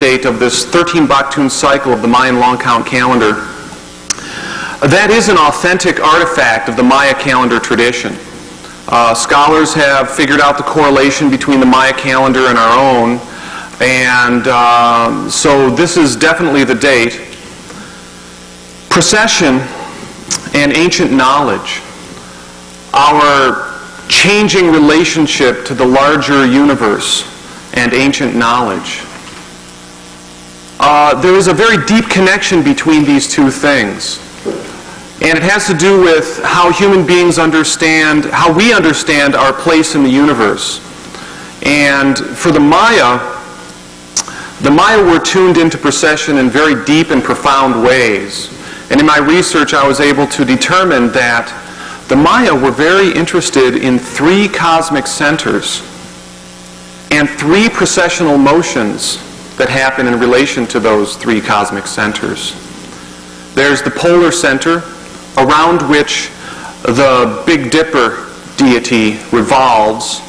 date of this 13 Baktun cycle of the Mayan long count calendar. That is an authentic artifact of the Maya calendar tradition. Scholars have figured out the correlation between the Maya calendar and our own, and so this is definitely the date. Precession and ancient knowledge, our changing relationship to the larger universe and ancient knowledge. There is a very deep connection between these two things. And it has to do with how human beings understand, how we understand our place in the universe. And for the Maya were tuned into precession in very deep and profound ways. And in my research, I was able to determine that the Maya were very interested in 3 cosmic centers and 3 precessional motions that happen in relation to those 3 cosmic centers. There's the polar center, around which the Big Dipper deity revolves,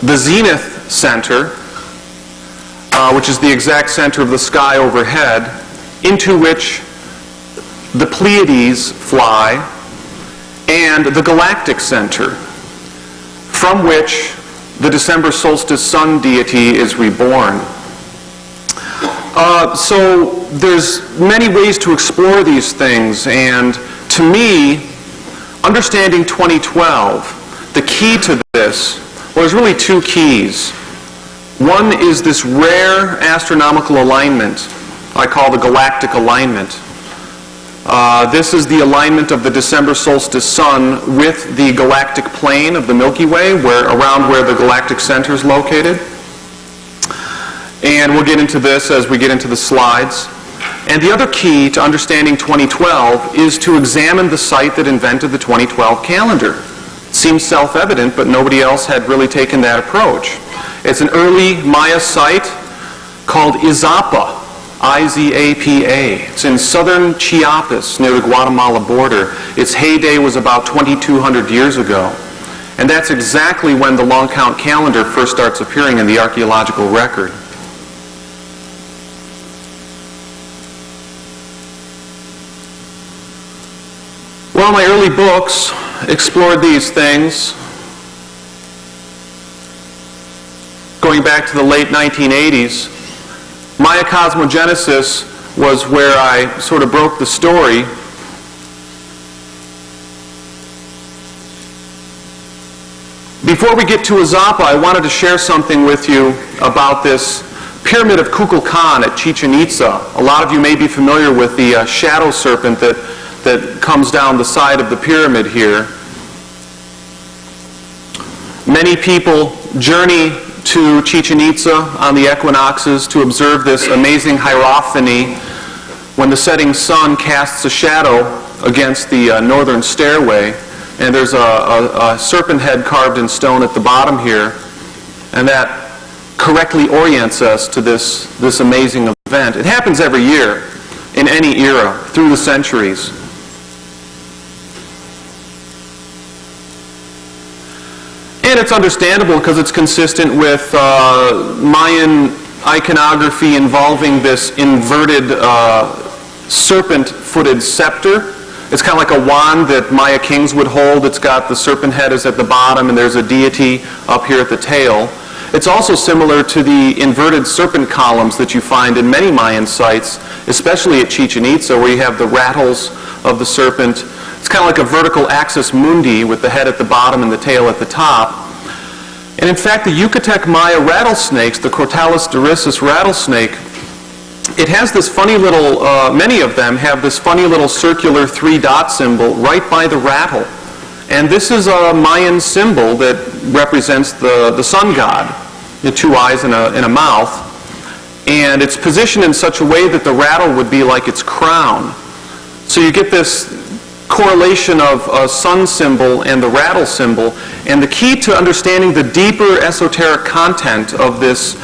the zenith center, which is the exact center of the sky overhead, into which the Pleiades fly, and the galactic center, from which the December solstice sun deity is reborn. So there's many ways to explore these things, and to me, understanding 2012, the key to this, well, there's really 2 keys. One is this rare astronomical alignment I call the Galactic Alignment. This is the alignment of the December solstice sun with the galactic plane of the Milky Way, around where the galactic center is located. And we'll get into this as we get into the slides. And the other key to understanding 2012 is to examine the site that invented the 2012 calendar. It seems self-evident, but nobody else had really taken that approach. It's an early Maya site called Izapa, I-Z-A-P-A. It's in southern Chiapas, near the Guatemala border. Its heyday was about 2,200 years ago. And that's exactly when the long count calendar first starts appearing in the archaeological record. Well, my early books explored these things. Going back to the late 1980s, Maya cosmogenesis was where I sort of broke the story. Before we get to Izapa, I wanted to share something with you about this pyramid of Kukulcan at Chichen Itza. A lot of you may be familiar with the shadow serpent that comes down the side of the pyramid here. Many people journey to Chichen Itza on the equinoxes to observe this amazing hierophany when the setting sun casts a shadow against the northern stairway. And there's a serpent head carved in stone at the bottom here, and that correctly orients us to this amazing event. It happens every year in any era through the centuries. And it's understandable because it's consistent with Mayan iconography involving this inverted serpent-footed scepter. It's kind of like a wand that Maya kings would hold. It's got the serpent head is at the bottom, and there's a deity up here at the tail. It's also similar to the inverted serpent columns that you find in many Mayan sites, especially at Chichen Itza, where you have the rattles of the serpent. It's kind of like a vertical axis mundi with the head at the bottom and the tail at the top. And in fact, the Yucatec Maya rattlesnakes, the Crotalus dorissus rattlesnake, it has this funny little, many of them have this funny little circular 3-dot symbol right by the rattle. And this is a Mayan symbol that represents the sun god, the 2 eyes and a mouth. And it's positioned in such a way that the rattle would be like its crown. So you get this correlation of a sun symbol and the rattle symbol. And the key to understanding the deeper esoteric content of this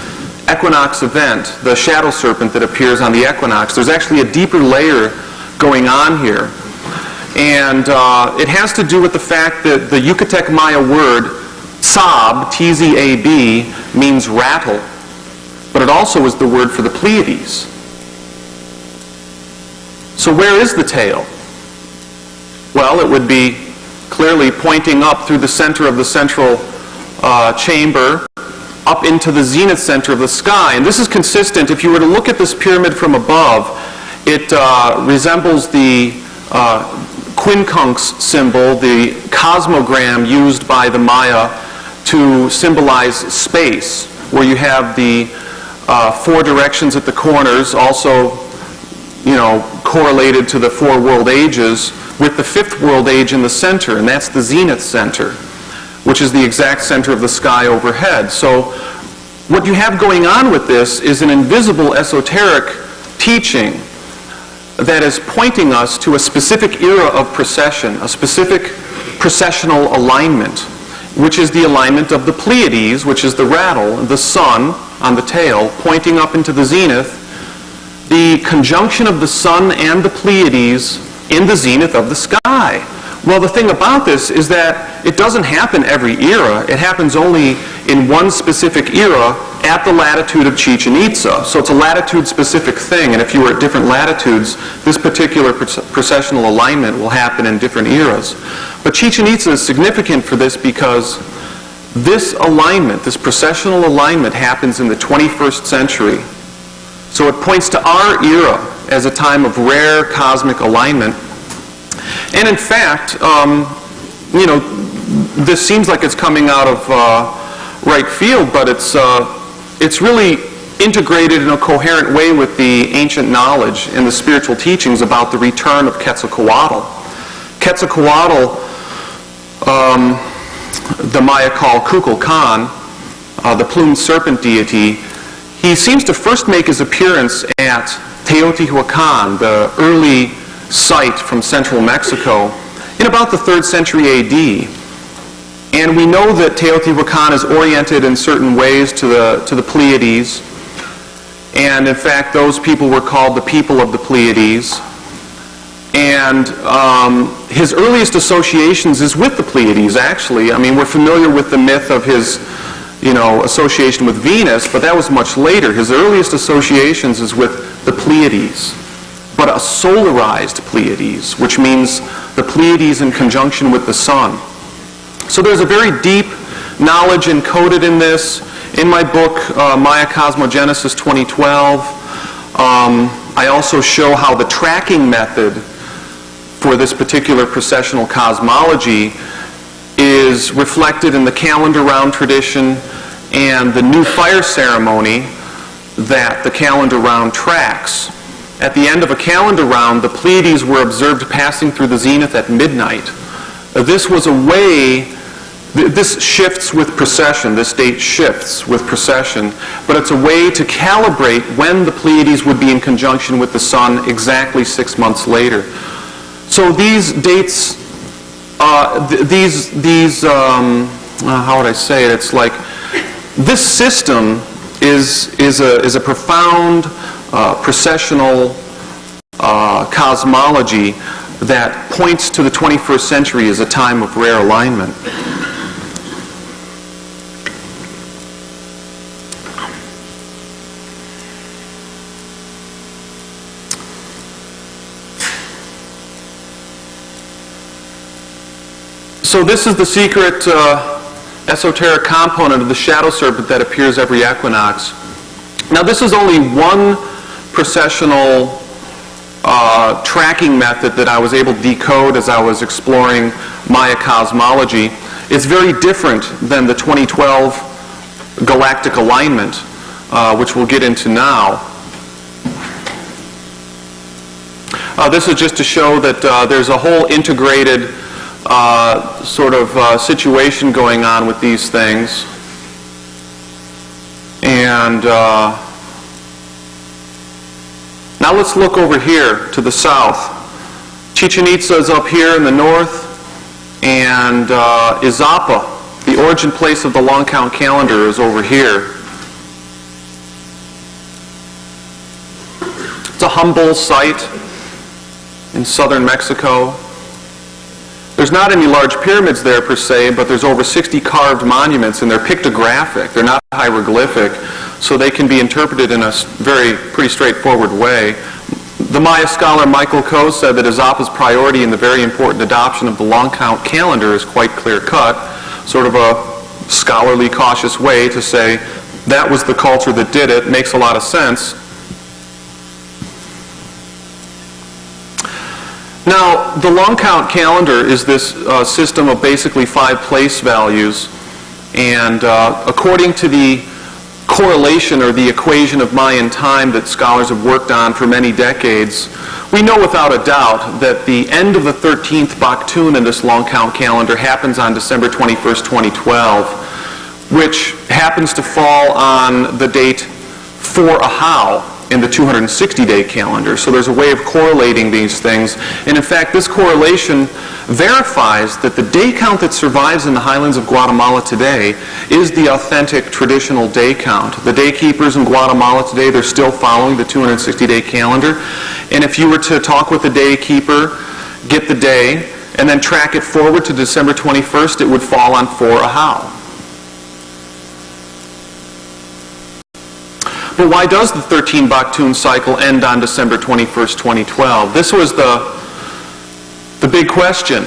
equinox event, the shadow serpent that appears on the equinox, there's actually a deeper layer going on here. And it has to do with the fact that the Yucatec Maya word, Tzab, T-Z-A-B, means rattle. but it also is the word for the Pleiades. So where is the tail? Well, it would be clearly pointing up through the center of the central chamber, up into the zenith center of the sky. And this is consistent. If you were to look at this pyramid from above, it resembles the quincunx symbol, the cosmogram used by the Maya to symbolize space, where you have the 4 directions at the corners, also correlated to the 4 world ages, with the 5th world age in the center, and that's the zenith center, which is the exact center of the sky overhead. So what you have going on with this is an invisible esoteric teaching that is pointing us to a specific era of precession, a specific precessional alignment, which is the alignment of the Pleiades, which is the rattle, the sun on the tail, pointing up into the zenith, the conjunction of the sun and the Pleiades in the zenith of the sky. Well, the thing about this is that it doesn't happen every era. It happens only in one specific era at the latitude of Chichen Itza. So it's a latitude-specific thing, and if you were at different latitudes, this particular precessional alignment will happen in different eras. But Chichen Itza is significant for this because this alignment, this precessional alignment, happens in the 21st century. So it points to our era as a time of rare cosmic alignment. And in fact, this seems like it's coming out of right field, but it's really integrated in a coherent way with the ancient knowledge and the spiritual teachings about the return of Quetzalcoatl. Quetzalcoatl, the Maya call Kukulcan, the plumed serpent deity, he seems to first make his appearance at Teotihuacan, the early site from central Mexico, in about the 3rd century AD. And we know that Teotihuacan is oriented in certain ways to the Pleiades. And in fact, those people were called the people of the Pleiades. And his earliest associations is with the Pleiades, actually. I mean, we're familiar with the myth of his association with Venus, but that was much later. His earliest associations is with the Pleiades, but a solarized Pleiades, which means the Pleiades in conjunction with the sun. So there's a very deep knowledge encoded in this. In my book, Maya Cosmogenesis 2012, I also show how the tracking method for this particular precessional cosmology is reflected in the calendar round tradition and the new fire ceremony that the calendar round tracks. At the end of a calendar round, the Pleiades were observed passing through the zenith at midnight. This was a way, this shifts with precession, this date shifts with precession, but it's a way to calibrate when the Pleiades would be in conjunction with the sun exactly 6 months later. So these dates, how would I say it? It's like this system is a profound precessional cosmology that points to the 21st century as a time of rare alignment. So this is the secret esoteric component of the shadow serpent that appears every equinox. Now this is only one precessional tracking method that I was able to decode as I was exploring Maya cosmology. It's very different than the 2012 Galactic Alignment, which we'll get into now. This is just to show that there's a whole integrated sort of situation going on with these things. And now let's look over here to the south. Chichen Itza is up here in the north, and Izapa, the origin place of the long count calendar, is over here. It's a humble site in southern Mexico. There's not any large pyramids there per se, but there's over 60 carved monuments, and they're pictographic. They're not hieroglyphic. so they can be interpreted in a pretty straightforward way. The Maya scholar Michael Coe said that Izzapa's priority in the very important adoption of the long count calendar is quite clear-cut, sort of a scholarly, cautious way to say that was the culture that did it. Makes a lot of sense. Now, the long count calendar is this system of basically 5 place values, and according to the correlation or the equation of Mayan time that scholars have worked on for many decades, we know without a doubt that the end of the 13th Baktun in this long count calendar happens on December 21st, 2012, which happens to fall on the date 4 Ahau in the 260-day calendar. So there's a way of correlating these things. And in fact, this correlation verifies that the day count that survives in the highlands of Guatemala today is the authentic traditional day count. The day keepers in Guatemala today, they're still following the 260-day calendar. And if you were to talk with the day keeper, get the day, and then track it forward to December 21st, it would fall on 4 Ahau. But why does the 13 Baktun cycle end on December 21st, 2012? This was the big question.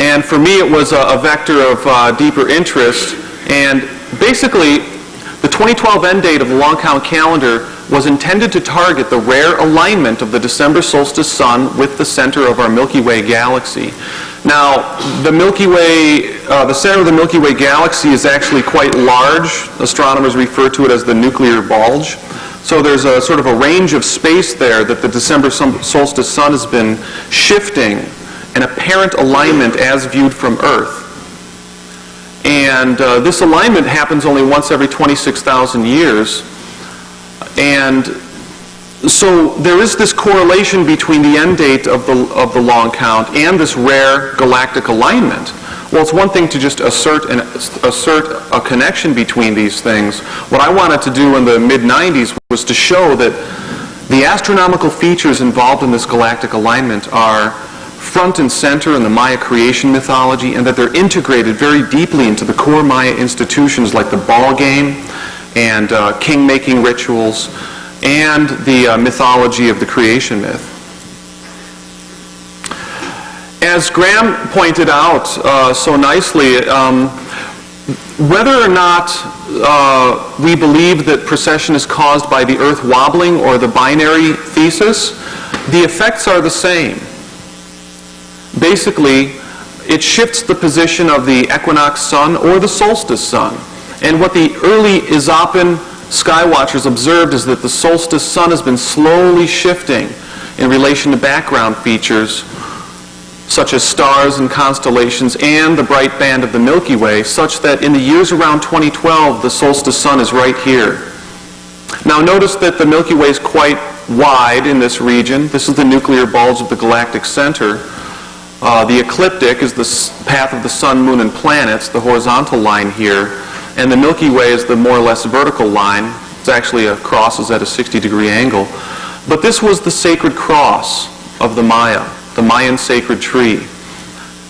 And for me, it was a vector of deeper interest. And basically, the 2012 end date of the long count calendar was intended to target the rare alignment of the December solstice sun with the center of our Milky Way galaxy. Now, the Milky Way, the center of the Milky Way galaxy is actually quite large. Astronomers refer to it as the nuclear bulge. So there's a sort of a range of space there that the December solstice sun has been shifting an apparent alignment as viewed from Earth. And this alignment happens only once every 26,000 years. And so there is this correlation between the end date of the long count and this rare galactic alignment. Well, it's one thing to just assert a connection between these things. What I wanted to do in the mid-90s was to show that the astronomical features involved in this galactic alignment are front and center in the Maya creation mythology, and that they're integrated very deeply into the core Maya institutions like the ball game and king-making rituals and the mythology of the creation myth. As Graham pointed out so nicely, whether or not we believe that precession is caused by the Earth wobbling or the binary thesis, the effects are the same. Basically, it shifts the position of the equinox sun or the solstice sun. And what the early Izzapan skywatchers observed is that the solstice sun has been slowly shifting in relation to background features such as stars and constellations and the bright band of the Milky Way, such that in the years around 2012, the solstice sun is right here. Now notice that the Milky Way is quite wide in this region. This is the nuclear bulge of the galactic center. The ecliptic is the path of the sun, moon, and planets, the horizontal line here. And the Milky Way is the more or less vertical line. It's actually crosses at a 60-degree angle. But this was the sacred cross of the Maya, the Mayan sacred tree.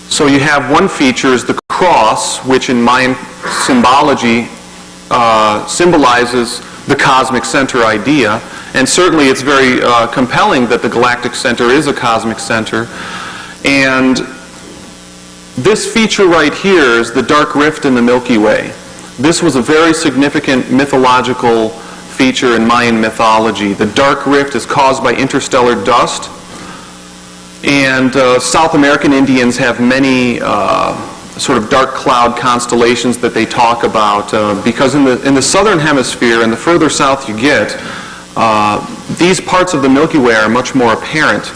So you have one feature is the cross, which in Mayan symbology symbolizes the cosmic center idea. And certainly it's very compelling that the galactic center is a cosmic center. And this feature right here is the dark rift in the Milky Way. This was a very significant mythological feature in Mayan mythology. The dark rift is caused by interstellar dust. And South American Indians have many sort of dark cloud constellations that they talk about because in the southern hemisphere and the further south you get, these parts of the Milky Way are much more apparent.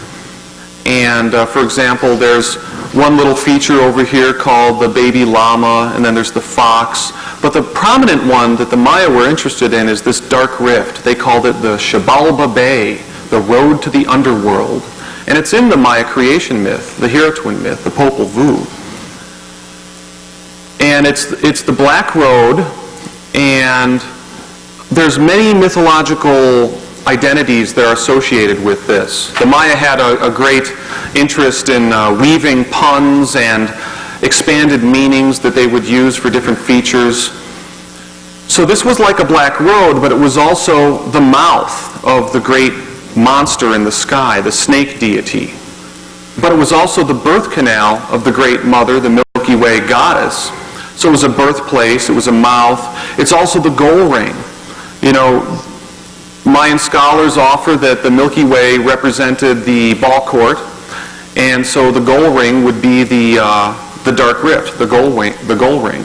And for example, there's one little feature over here called the baby llama, and then there's the fox. But the prominent one that the Maya were interested in is this dark rift. They called it the Shabalala Bay, the road to the underworld. And it's in the Maya creation myth, the hero twin myth, the Popol Vuh. And it's the Black Road, and there's many mythological identities that are associated with this. The Maya had a great interest in weaving puns and expanded meanings that they would use for different features. So this was like a black road, but it was also the mouth of the great monster in the sky, the snake deity. But it was also the birth canal of the great mother, the Milky Way goddess. So it was a birthplace, it was a mouth. It's also the goal ring. You know, Mayan scholars offer that the Milky Way represented the ball court, and so the goal ring would be the dark rift, the goal ring.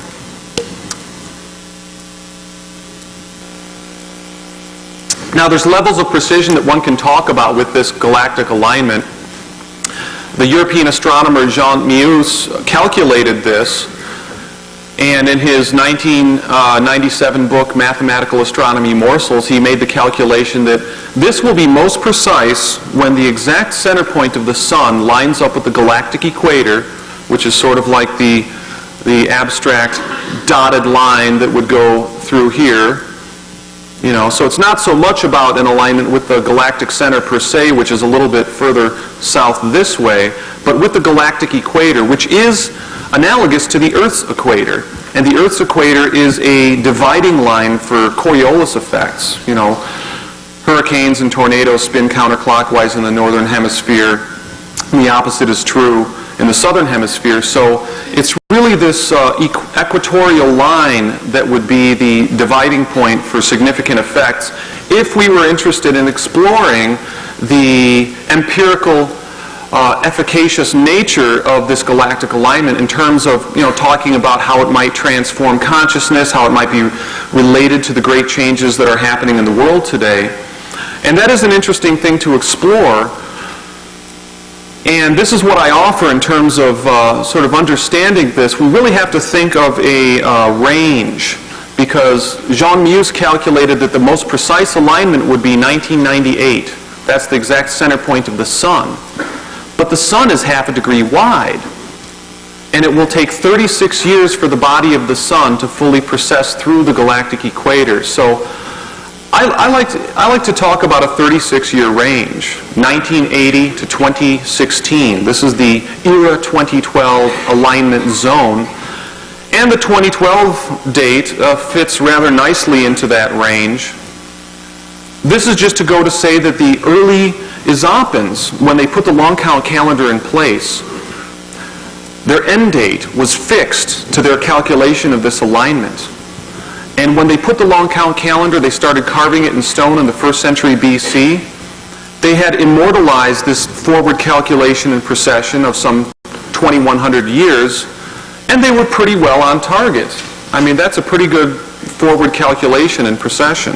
Now there's levels of precision that one can talk about with this galactic alignment. The European astronomer Jean Meus calculated this, and in his 1997 book, Mathematical Astronomy Morsels, he made the calculation that this will be most precise when the exact center point of the sun lines up with the galactic equator, which is sort of like the abstract dotted line that would go through here. You know, so it's not so much about an alignment with the galactic center per se, which is a little bit further south this way, but with the galactic equator, which is analogous to the Earth's equator. And the Earth's equator is a dividing line for Coriolis effects. You know, hurricanes and tornadoes spin counterclockwise in the northern hemisphere, and the opposite is true in the southern hemisphere. So it's really this equatorial line that would be the dividing point for significant effects if we were interested in exploring the empirical efficacious nature of this galactic alignment in terms of, you know, talking about how it might transform consciousness, how it might be related to the great changes that are happening in the world today. And that is an interesting thing to explore. And this is what I offer in terms of sort of understanding this. We really have to think of a range, because Jean Meus calculated that the most precise alignment would be 1998. That's the exact center point of the sun. But the sun is half a degree wide, and it will take 36 years for the body of the sun to fully process through the galactic equator. So I like to talk about a 36-year range, 1980 to 2016. This is the era 2012 alignment zone. And the 2012 date fits rather nicely into that range. This is just to go to say that the early Izapans, when they put the long count calendar in place, their end date was fixed to their calculation of this alignment. And when they put the long count calendar, they started carving it in stone in the 1st century BC. They had immortalized this forward calculation and precession of some 2,100 years, and they were pretty well on target. I mean, that's a pretty good forward calculation and precession.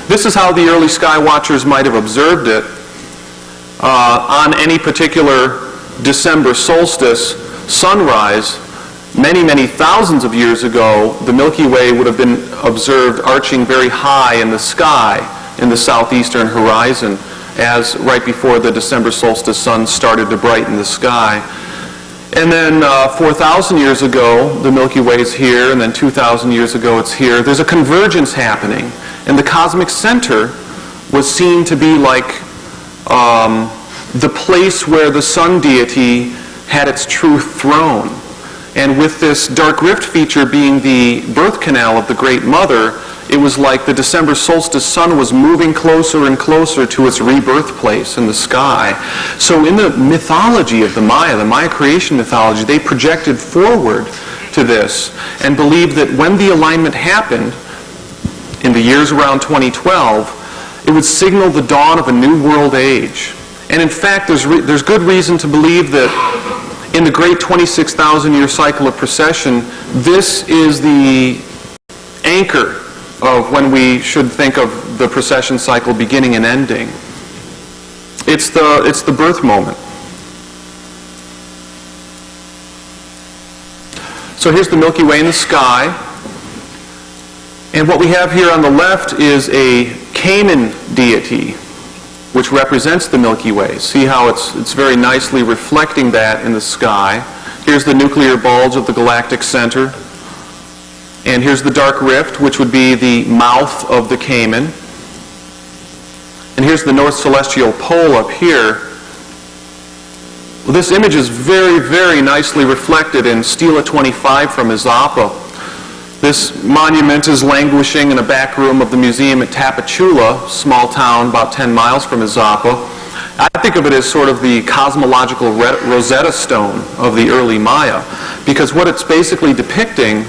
This is how the early sky watchers might have observed it. On any particular December solstice sunrise, many, many thousands of years ago, the Milky Way would have been observed arching very high in the sky in the southeastern horizon, as right before the December solstice sun started to brighten the sky. And then 4,000 years ago, the Milky Way is here, and then 2,000 years ago it's here. There's a convergence happening, and the cosmic center was seen to be like the place where the sun deity had its true throne. And with this dark rift feature being the birth canal of the Great Mother, it was like the December solstice sun was moving closer and closer to its rebirth place in the sky. So in the mythology of the Maya creation mythology, they projected forward to this and believed that when the alignment happened, in the years around 2012, it would signal the dawn of a new world age. And in fact, there's good reason to believe that in the great 26,000-year cycle of precession, this is the anchor of when we should think of the precession cycle beginning and ending. It's the birth moment. So here's the Milky Way in the sky. And what we have here on the left is a Cayman deity, which represents the Milky Way. See how it's very nicely reflecting that in the sky. Here's the nuclear bulge of the galactic center. And here's the dark rift, which would be the mouth of the Cayman. And here's the North Celestial Pole up here. Well, this image is very, very nicely reflected in Stela 25 from Izapa. This monument is languishing in a back room of the museum at Tapachula, small town about 10 miles from Izapa. I think of it as sort of the cosmological Rosetta Stone of the early Maya, because what it's basically depicting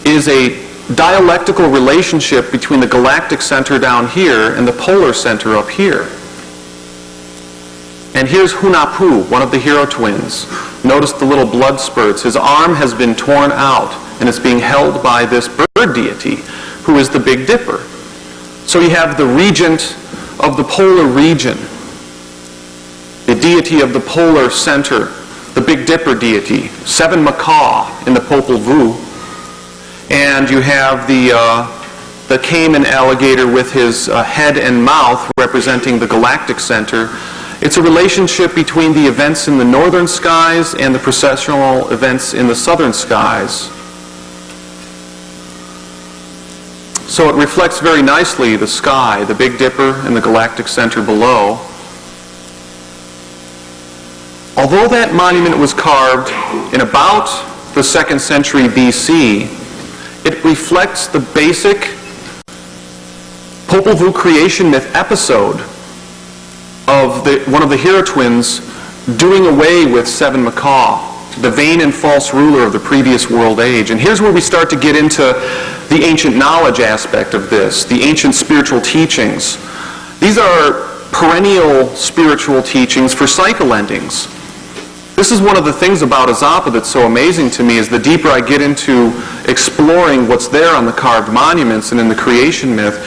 is a dialectical relationship between the galactic center down here and the polar center up here. And here's Hunahpu, one of the hero twins. Notice the little blood spurts. His arm has been torn out, and it's being held by this bird deity, who is the Big Dipper. So you have the regent of the polar region, the deity of the polar center, the Big Dipper deity, 7 macaw in the Popol Vuh, and you have the caiman alligator with his head and mouth representing the galactic center. It's a relationship between the events in the northern skies and the processional events in the southern skies. So it reflects very nicely the sky, the Big Dipper, and the galactic center below. Although that monument was carved in about the 2nd century BC, it reflects the basic Popol Vuh creation myth episode of one of the hero twins doing away with 7 macaw, the vain and false ruler of the previous world age. And here's where we start to get into the ancient knowledge aspect of this, the ancient spiritual teachings. These are perennial spiritual teachings for cycle endings. This is one of the things about Izapa that's so amazing to me, is the deeper I get into exploring what's there on the carved monuments and in the creation myth.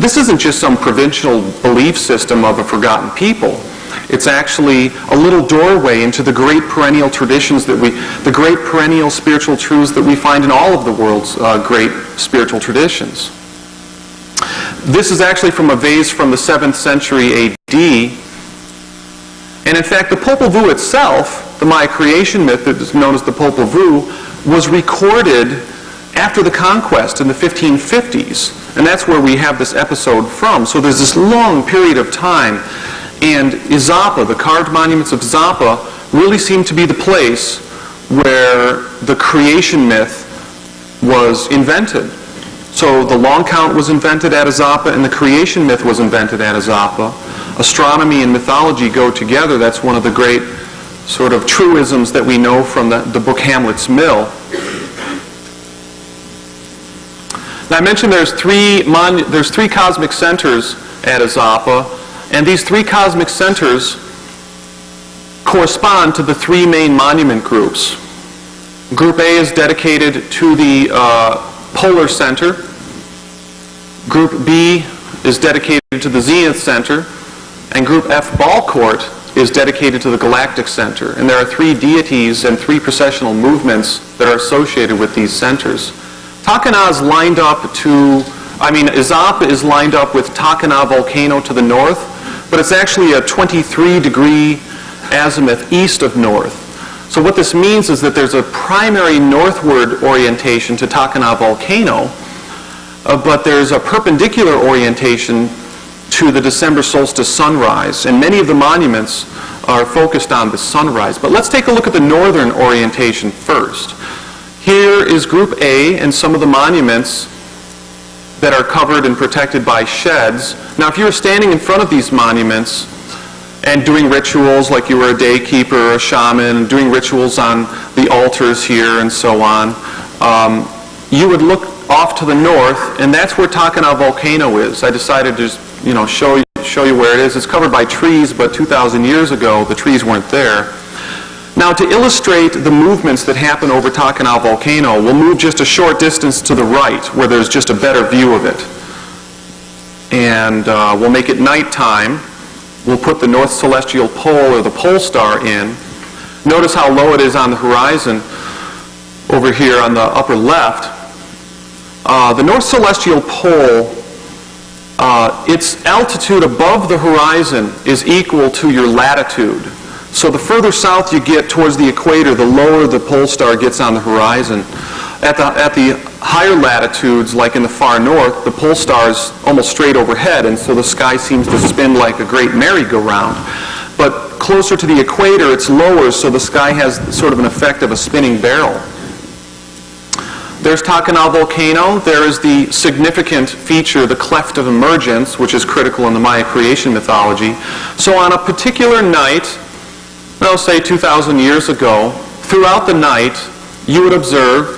This isn't just some provincial belief system of a forgotten people. It's actually a little doorway into the great perennial traditions the great perennial spiritual truths that we find in all of the world's great spiritual traditions. This is actually from a vase from the 7th century AD. And in fact, the Popol Vuh itself, the Maya creation myth that is known as the Popol Vuh, was recorded after the conquest in the 1550s. And that's where we have this episode from. So there's this long period of time. And Izapa, the carved monuments of Izapa, really seem to be the place where the creation myth was invented. So the long count was invented at Izapa, and the creation myth was invented at Izapa. Astronomy and mythology go together. That's one of the great sort of truisms that we know from the book Hamlet's Mill. Now I mentioned there's three cosmic centers at Izapa, and these 3 cosmic centers correspond to the 3 main monument groups. Group A is dedicated to the polar center. Group B is dedicated to the zenith center. And Group F, Ball Court, is dedicated to the galactic center. And there are 3 deities and 3 processional movements that are associated with these centers. Takana is lined up Izapa is lined up with Takana volcano to the north, but it's actually a 23-degree azimuth east of north. So what this means is that there's a primary northward orientation to Takana volcano, but there's a perpendicular orientation to the December solstice sunrise, and many of the monuments are focused on the sunrise. But let's take a look at the northern orientation first. Here is Group A and some of the monuments that are covered and protected by sheds. Now, if you were standing in front of these monuments and doing rituals, like you were a daykeeper or a shaman, doing rituals on the altars here and so on, you would look off to the north, and that's where Takana volcano is. I decided to just, show you where it is. It's covered by trees, but 2,000 years ago, the trees weren't there. Now, to illustrate the movements that happen over Takana volcano, we'll move just a short distance to the right, where there's just a better view of it. And we'll make it nighttime. We'll put the North Celestial Pole, or the pole star, in. Notice how low it is on the horizon over here on the upper left. The North Celestial Pole, its altitude above the horizon is equal to your latitude. So the further south you get towards the equator, the lower the pole star gets on the horizon. At the higher latitudes, like in the far north, the pole star is almost straight overhead, and so the sky seems to spin like a great merry-go-round. But closer to the equator, it's lower, so the sky has sort of an effect of a spinning barrel. There's Tacanal volcano. There is the significant feature, the Cleft of Emergence, which is critical in the Maya creation mythology. So on a particular night, well, say 2,000 years ago, throughout the night, you would observe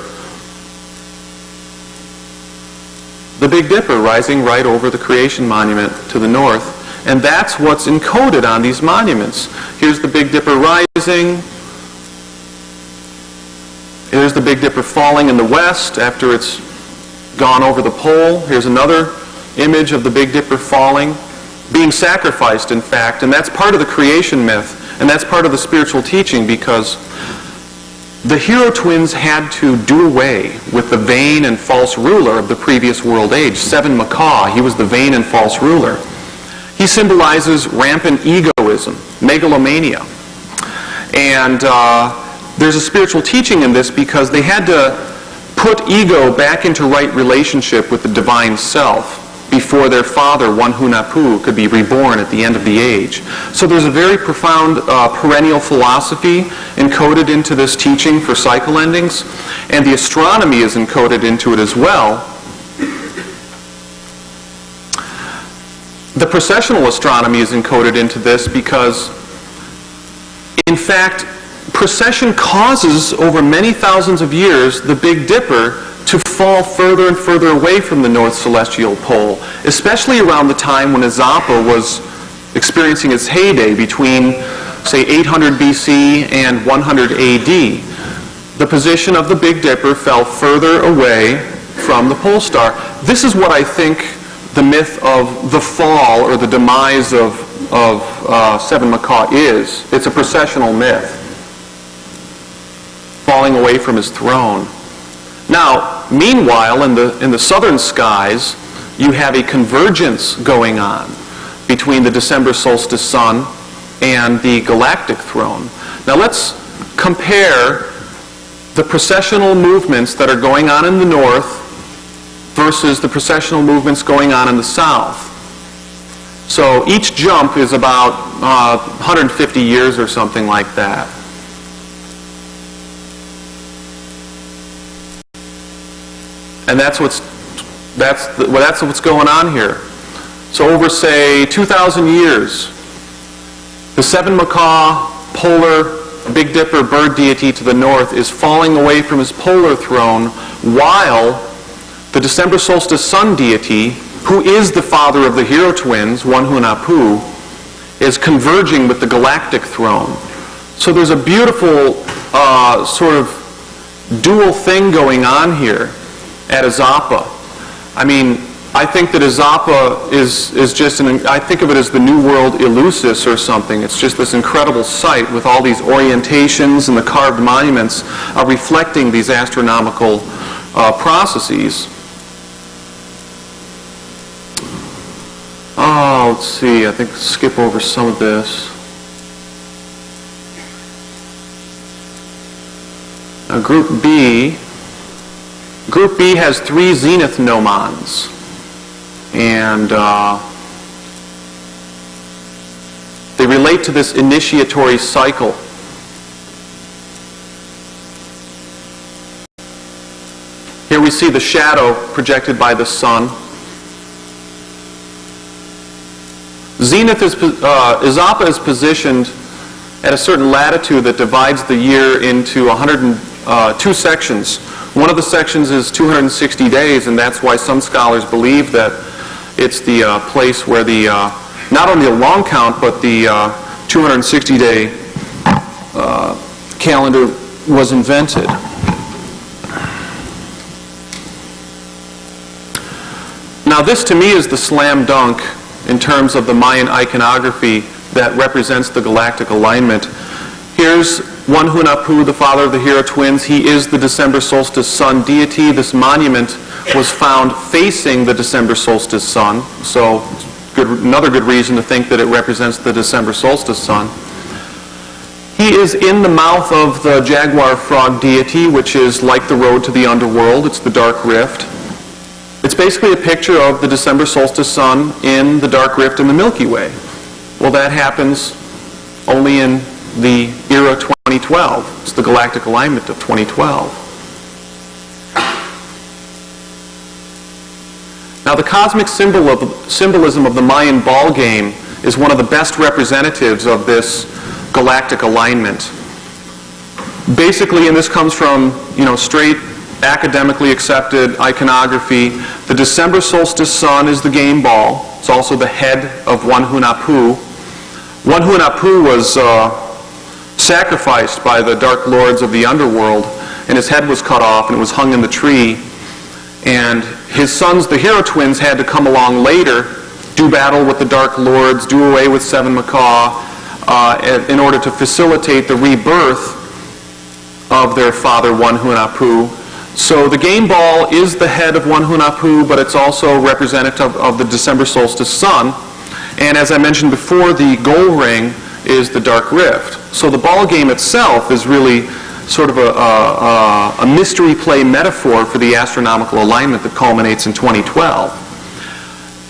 the Big Dipper rising right over the creation monument to the north. And that's what's encoded on these monuments. Here's the Big Dipper rising. Here's the Big Dipper falling in the west after it's gone over the pole. Here's another image of the Big Dipper falling, being sacrificed, in fact. And that's part of the creation myth. And that's part of the spiritual teaching, because the hero twins had to do away with the vain and false ruler of the previous world age, Seven Macaw. He was the vain and false ruler. He symbolizes rampant egoism, megalomania. And there's a spiritual teaching in this, because they had to put ego back into right relationship with the divine self before their father, One Hunahpu, could be reborn at the end of the age. So there's a very profound perennial philosophy encoded into this teaching for cycle endings, and the astronomy is encoded into it as well. The processional astronomy is encoded into this because, in fact, precession causes, over many thousands of years, the Big Dipper to fall further and further away from the North Celestial Pole, especially around the time when Izapa was experiencing its heyday between, say, 800 BC and 100 AD. The position of the Big Dipper fell further away from the pole star. This is what I think the myth of the fall or the demise of Seven Macaw is. It's a processional myth, falling away from his throne. Now, meanwhile, in the southern skies, you have a convergence going on between the December solstice sun and the galactic throne. Now let's compare the processional movements that are going on in the north versus the processional movements going on in the south. So each jump is about 150 years or something like that. And that's what's going on here. So over, say, 2,000 years, the Seven Macaw polar Big Dipper bird deity to the north is falling away from his polar throne, while the December solstice sun deity, who is the father of the hero twins, One Hunahpu, is converging with the galactic throne. So there's a beautiful sort of dual thing going on here at Izapa. I mean, I think that Izapa is just I think of it as the New World Eleusis or something. It's just this incredible site with all these orientations, and the carved monuments are reflecting these astronomical processes. Oh, let's see, I think skip over some of this. Now, Group B has 3 zenith gnomons, and they relate to this initiatory cycle. Here we see the shadow projected by the sun. Zenith is, Izapa is positioned at a certain latitude that divides the year into 102 sections. One of the sections is 260 days, and that's why some scholars believe that it's the place where the, not only the long count, but the 260-day calendar was invented. Now this to me is the slam dunk in terms of the Mayan iconography that represents the galactic alignment. Here's One Hunahpu, the father of the hero twins. He is the December solstice sun deity. This monument was found facing the December solstice sun, so another good reason to think that it represents the December solstice sun. He is in the mouth of the jaguar frog deity, which is like the road to the underworld. It's the dark rift. It's basically a picture of the December solstice sun in the dark rift in the Milky Way. Well, that happens only in the era 2012. It's the galactic alignment of 2012. Now, the cosmic symbolism of the Mayan ball game is one of the best representatives of this galactic alignment. Basically, and this comes from, straight academically accepted iconography, the December solstice sun is the game ball. It's also the head of one Hunahpu. One Hunahpu was sacrificed by the dark lords of the underworld, and his head was cut off and it was hung in the tree. And his sons, the hero twins, had to come along later, do battle with the dark lords, do away with Seven Macaw, in order to facilitate the rebirth of their father, one Hunahpu. So the game ball is the head of one Hunahpu, but it's also representative of the December solstice sun. And as I mentioned before, the goal ring is the dark rift. So the ball game itself is really sort of a mystery play metaphor for the astronomical alignment that culminates in 2012.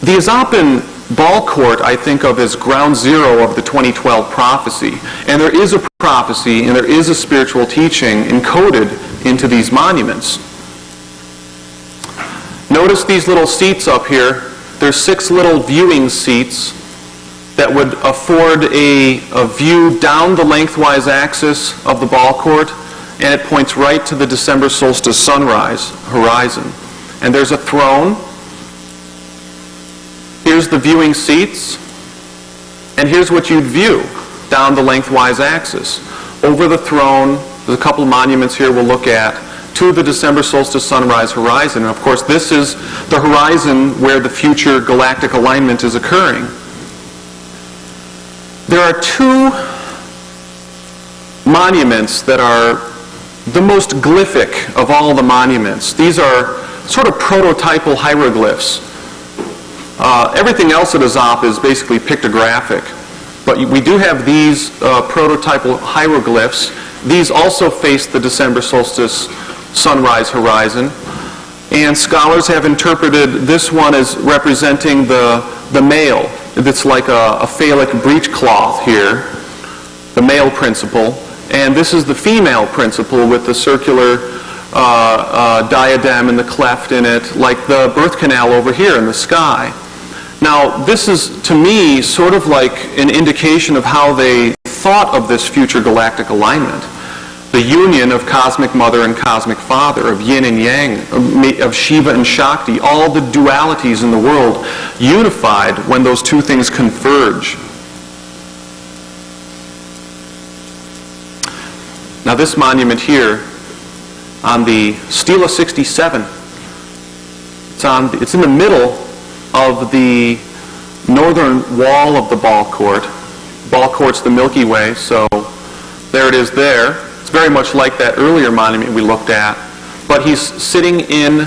The Azapan ball court I think of as ground zero of the 2012 prophecy. And there is a prophecy and there is a spiritual teaching encoded into these monuments. Notice these little seats up here. There's 6 little viewing seats that would afford a view down the lengthwise axis of the ball court, and it points right to the December solstice sunrise horizon. And there's a throne. Here's the viewing seats, and here's what you'd view down the lengthwise axis. Over the throne, there's a couple of monuments here we'll look at, to the December solstice sunrise horizon. And of course, this is the horizon where the future galactic alignment is occurring. There are 2 monuments that are the most glyphic of all the monuments. These are sort of prototypal hieroglyphs. Everything else at Azap is basically pictographic. But we do have these prototypal hieroglyphs. These also face the December solstice sunrise horizon. And scholars have interpreted this one as representing the male. It's like a phallic breechcloth here, the male principle. And this is the female principle with the circular diadem and the cleft in it, like the birth canal over here in the sky. Now, this is, to me, sort of like an indication of how they thought of this future galactic alignment. The union of cosmic mother and cosmic father, of yin and yang, of Shiva and Shakti, all the dualities in the world unified when those 2 things converge. Now this monument here on the Stela 67, it's in the middle of the northern wall of the ball court. Ball court's the Milky Way, so there it is there. It's very much like that earlier monument we looked at, but he's sitting in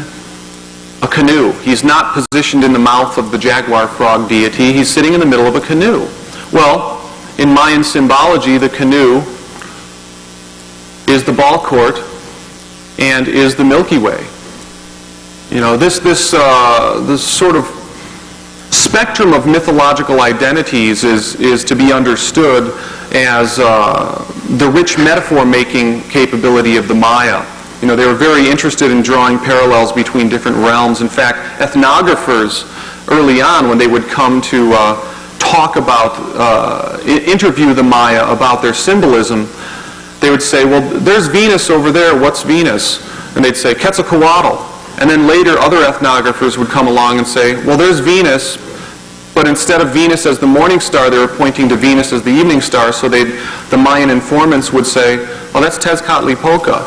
a canoe. He's not positioned in the mouth of the jaguar frog deity. He's sitting in the middle of a canoe. Well, in Mayan symbology, the canoe is the ball court and is the Milky Way. This sort of spectrum of mythological identities is to be understood as the rich metaphor-making capability of the Maya. They were very interested in drawing parallels between different realms. In fact, ethnographers early on, when they would come to talk about, interview the Maya about their symbolism, they would say, well, there's Venus over there. What's Venus? And they'd say, Quetzalcoatl. And then later, other ethnographers would come along and say, well, there's Venus, but instead of Venus as the morning star, they were pointing to Venus as the evening star, so the Mayan informants would say, well, that's Tezcatlipoca,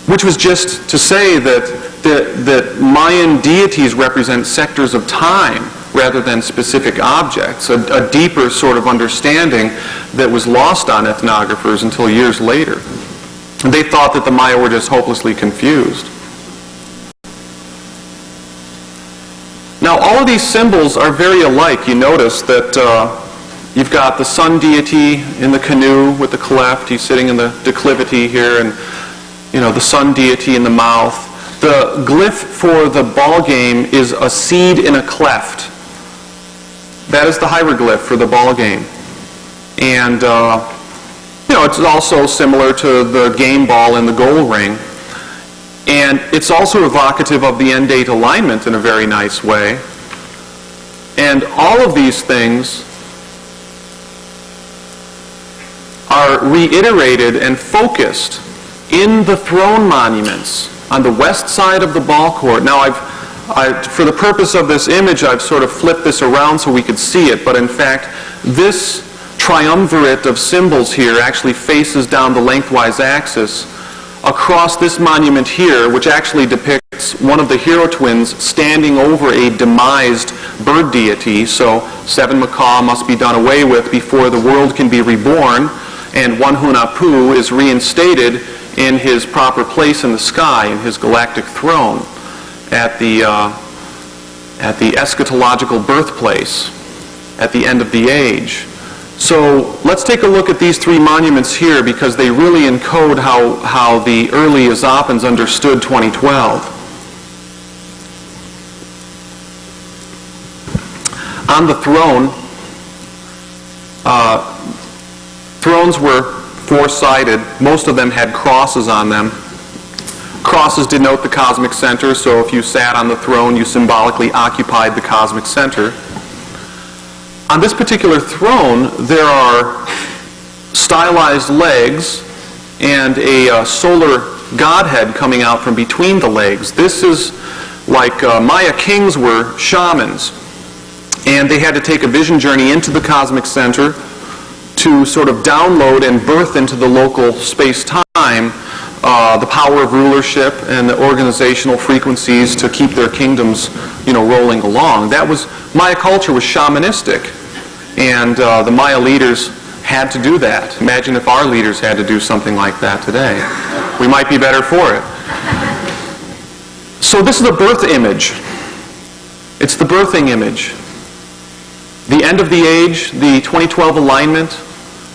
which was just to say that Mayan deities represent sectors of time rather than specific objects, a deeper sort of understanding that was lost on ethnographers until years later. And they thought that the Maya were just hopelessly confused. Now, all of these symbols are very alike. You notice that you've got the sun deity in the canoe with the cleft. He's sitting in the declivity here, and the sun deity in the mouth. The glyph for the ball game is a seed in a cleft. That is the hieroglyph for the ball game. And it's also similar to the game ball and the goal ring. And it's also evocative of the end date alignment in a very nice way. And all of these things are reiterated and focused in the throne monuments on the west side of the ball court. Now, for the purpose of this image, I've sort of flipped this around so we could see it, but in fact, this triumvirate of symbols here actually faces down the lengthwise axis across this monument here, which actually depicts one of the hero twins standing over a demised bird deity. So 7 macaw must be done away with before the world can be reborn, and one Hunahpu is reinstated in his proper place in the sky, in his galactic throne, at the eschatological birthplace, at the end of the age. So let's take a look at these 3 monuments here, because they really encode how the early Azapans understood 2012. On the throne, thrones were 4-sided. Most of them had crosses on them. Crosses denote the cosmic center, so if you sat on the throne, you symbolically occupied the cosmic center. On this particular throne, there are stylized legs and a solar godhead coming out from between the legs. This is like Maya kings were shamans, and they had to take a vision journey into the cosmic center to sort of download and birth into the local space-time the power of rulership and the organizational frequencies to keep their kingdoms, rolling along. Maya culture was shamanistic, and the Maya leaders had to do that. Imagine if our leaders had to do something like that today. We might be better for it. So this is the birth image. It's the birthing image. The end of the age, the 2012 alignment,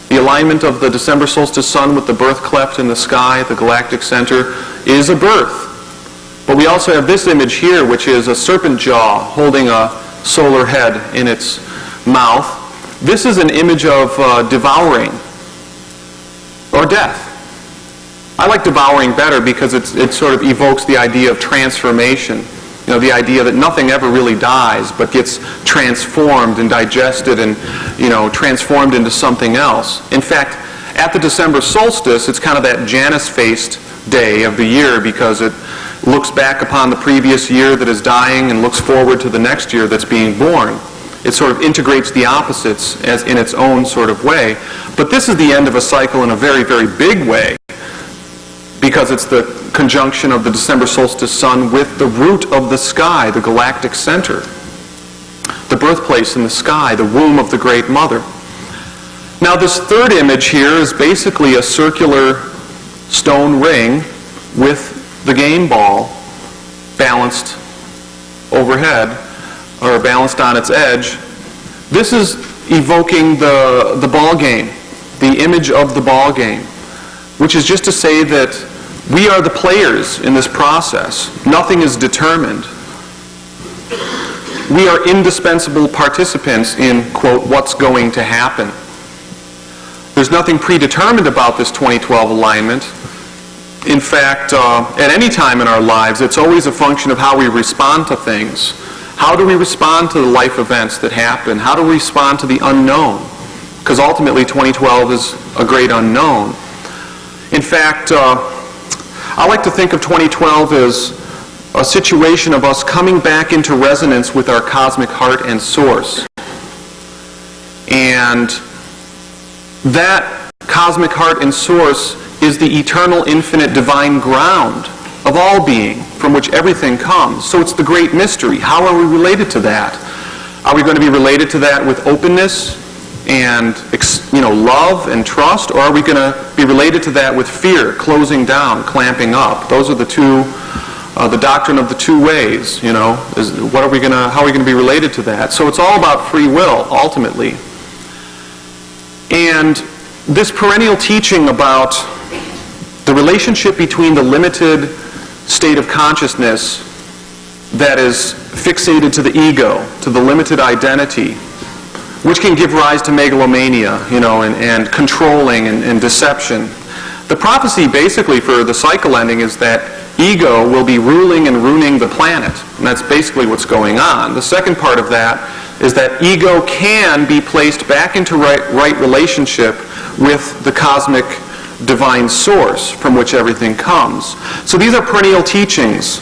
the alignment of the December solstice sun with the birth cleft in the sky, the galactic center, is a birth. But we also have this image here, which is a serpent jaw holding a solar head in its mouth. This is an image of devouring or death. I like devouring better because it sort of evokes the idea of transformation. The idea that nothing ever really dies but gets transformed and digested and, transformed into something else. In fact, at the December solstice, it's kind of that Janus-faced day of the year because it looks back upon the previous year that is dying and looks forward to the next year that's being born. It sort of integrates the opposites as in its own sort of way. But this is the end of a cycle in a very, very big way, because it's the conjunction of the December solstice sun with the root of the sky, the galactic center, the birthplace in the sky, the womb of the Great Mother. Now this third image here is basically a circular stone ring with the game ball balanced overhead, or balanced on its edge. This is evoking the ball game, the image of the ball game, which is just to say that we are the players in this process. Nothing is determined. We are indispensable participants in, quote, what's going to happen. There's nothing predetermined about this 2012 alignment. In fact, at any time in our lives, it's always a function of how we respond to things. How do we respond to the life events that happen? How do we respond to the unknown? Because ultimately 2012 is a great unknown. In fact, I like to think of 2012 as a situation of us coming back into resonance with our cosmic heart and source. And that cosmic heart and source is the eternal, infinite, divine ground of all being, from which everything comes. So it's the great mystery. How are we related to that? Are we going to be related to that with openness and love and trust, or are we going to be related to that with fear, closing down, clamping up? Those are the two, the doctrine of the two ways. How are we going to be related to that? So it's all about free will, ultimately. And this perennial teaching about the relationship between the limited state of consciousness that is fixated to the ego, to the limited identity, which can give rise to megalomania, and controlling and deception. The prophecy basically for the cycle ending is that ego will be ruling and ruining the planet. And that's basically what's going on. The second part of that is that ego can be placed back into right relationship with the cosmic divine source from which everything comes. So these are perennial teachings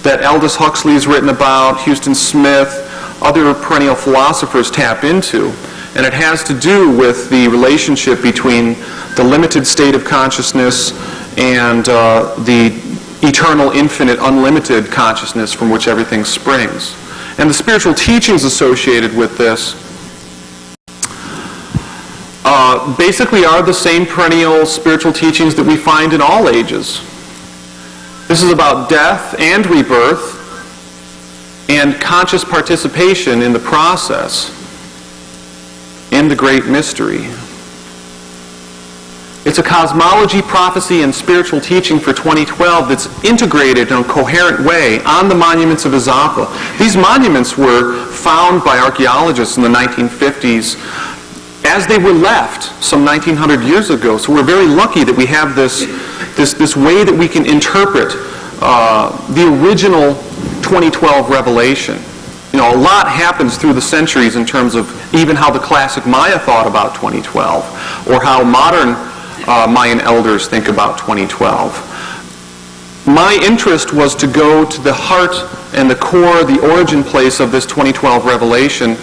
that Aldous Huxley has written about, Houston Smith, other perennial philosophers tap into. And it has to do with the relationship between the limited state of consciousness and the eternal, infinite, unlimited consciousness from which everything springs. And the spiritual teachings associated with this basically are the same perennial spiritual teachings that we find in all ages. This is about death and rebirth and conscious participation in the process, in the great mystery. It's a cosmology, prophecy, and spiritual teaching for 2012 that's integrated in a coherent way on the monuments of Izapa. These monuments were found by archaeologists in the 1950s as they were left some 1900 years ago. So we're very lucky that we have this way that we can interpret the original 2012 revelation. You know, a lot happens through the centuries in terms of even how the classic Maya thought about 2012, or how modern Mayan elders think about 2012. My interest was to go to the heart and the core, the origin place of this 2012 revelation,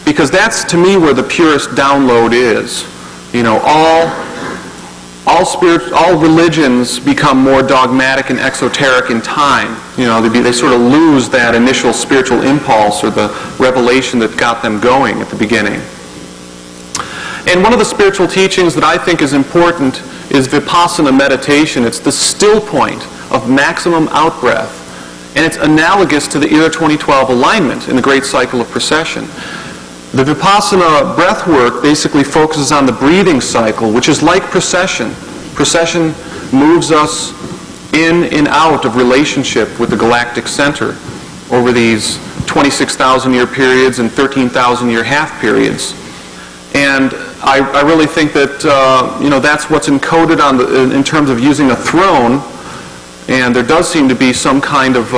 because that's, to me, where the purest download is. You know, all religions become more dogmatic and exoteric in time. You know, they sort of lose that initial spiritual impulse or the revelation that got them going at the beginning. And one of the spiritual teachings that I think is important is Vipassana Meditation. It's the still point of maximum out-breath. And it's analogous to the Era 2012 alignment in the Great Cycle of Precession. The Vipassana breath work basically focuses on the breathing cycle, which is like precession. Precession moves us in and out of relationship with the galactic center over these 26,000-year periods and 13,000-year half periods. And I really think that that's what's encoded in terms of using a throne, and there does seem to be some kind of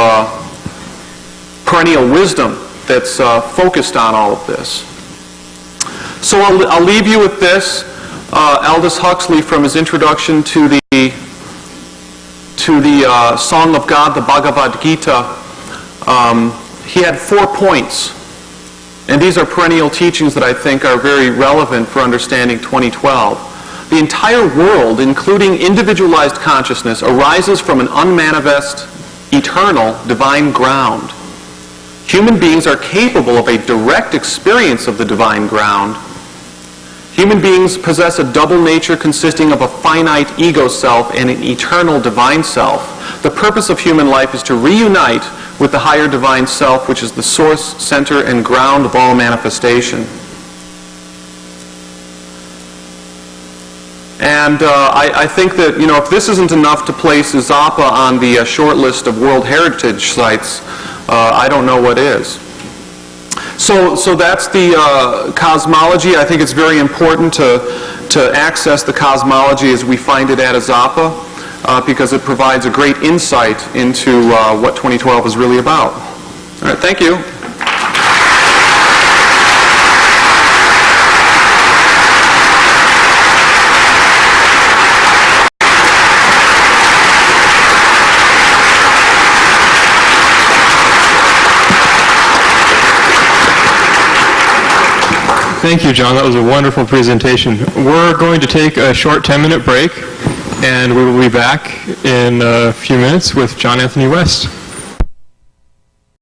perennial wisdom that's focused on all of this. So I'll leave you with this. Aldous Huxley, from his introduction to the Song of God, the Bhagavad Gita, he had 4 points. And these are perennial teachings that I think are very relevant for understanding 2012. The entire world, including individualized consciousness, arises from an unmanifest, eternal, divine ground. Human beings are capable of a direct experience of the divine ground. Human beings possess a double nature consisting of a finite ego self and an eternal divine self. The purpose of human life is to reunite with the higher divine self, which is the source, center, and ground of all manifestation. And I think that, if this isn't enough to place Izapa on the short list of World Heritage Sites, I don't know what is. So that's the cosmology. I think it's very important to access the cosmology as we find it at Izapa, because it provides a great insight into what 2012 is really about. All right, thank you. Thank you, John. That was a wonderful presentation. We're going to take a short 10-minute break, and we will be back in a few minutes with John Anthony West.